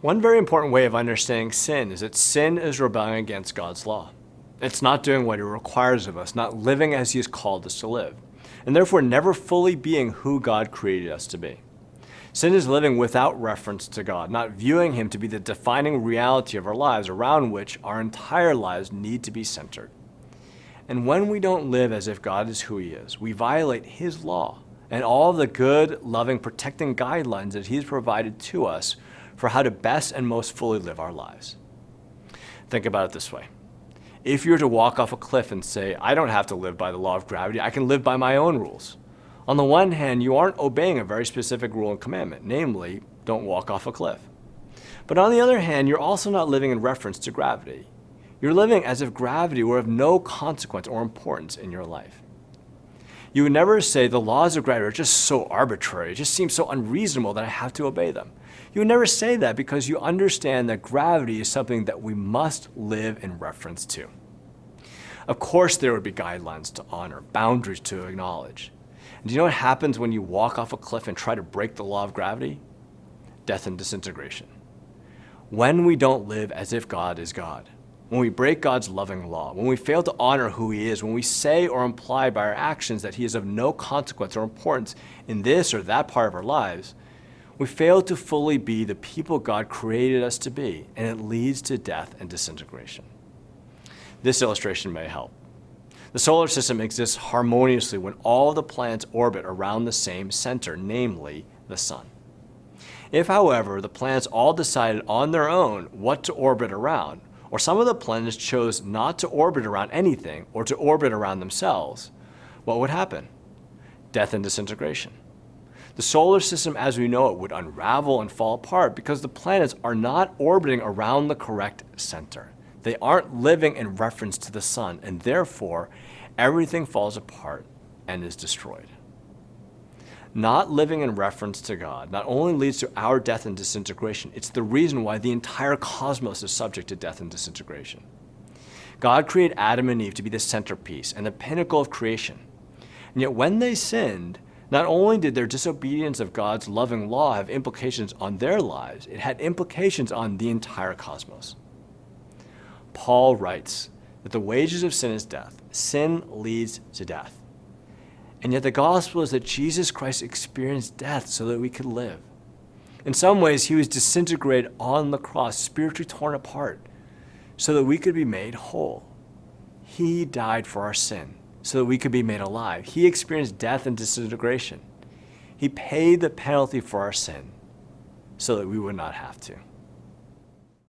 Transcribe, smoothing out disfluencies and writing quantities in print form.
One very important way of understanding sin is that sin is rebelling against God's law. It's not doing what He requires of us, not living as He has called us to live, and therefore never fully being who God created us to be. Sin is living without reference to God, not viewing Him to be the defining reality of our lives around which our entire lives need to be centered. And when we don't live as if God is who He is, we violate His law and all of the good, loving, protecting guidelines that He has provided to us for how to best and most fully live our lives. Think about it this way. If you were to walk off a cliff and say, I don't have to live by the law of gravity, I can live by my own rules. On the one hand, you aren't obeying a very specific rule and commandment, namely, don't walk off a cliff. But on the other hand, you're also not living in reference to gravity. You're living as if gravity were of no consequence or importance in your life. You would never say the laws of gravity are just so arbitrary, it just seems so unreasonable that I have to obey them. You would never say that because you understand that gravity is something that we must live in reference to. Of course, there would be guidelines to honor, boundaries to acknowledge. And do you know what happens when you walk off a cliff and try to break the law of gravity? Death and disintegration. When we don't live as if God is God, when we break God's loving law, when we fail to honor who He is, when we say or imply by our actions that He is of no consequence or importance in this or that part of our lives, we fail to fully be the people God created us to be, and it leads to death and disintegration. This illustration may help. The solar system exists harmoniously when all the planets orbit around the same center, namely the sun. If, however, the planets all decided on their own what to orbit around, or some of the planets chose not to orbit around anything or to orbit around themselves, what would happen? Death and disintegration. The solar system as we know it would unravel and fall apart because the planets are not orbiting around the correct center. They aren't living in reference to the sun, and therefore everything falls apart and is destroyed. Not living in reference to God not only leads to our death and disintegration, it's the reason why the entire cosmos is subject to death and disintegration. God created Adam and Eve to be the centerpiece and the pinnacle of creation. And yet when they sinned, not only did their disobedience of God's loving law have implications on their lives, it had implications on the entire cosmos. Paul writes that the wages of sin is death. Sin leads to death. And yet the gospel is that Jesus Christ experienced death so that we could live. In some ways, He was disintegrated on the cross, spiritually torn apart, so that we could be made whole. He died for our sin so that we could be made alive. He experienced death and disintegration. He paid the penalty for our sin so that we would not have to.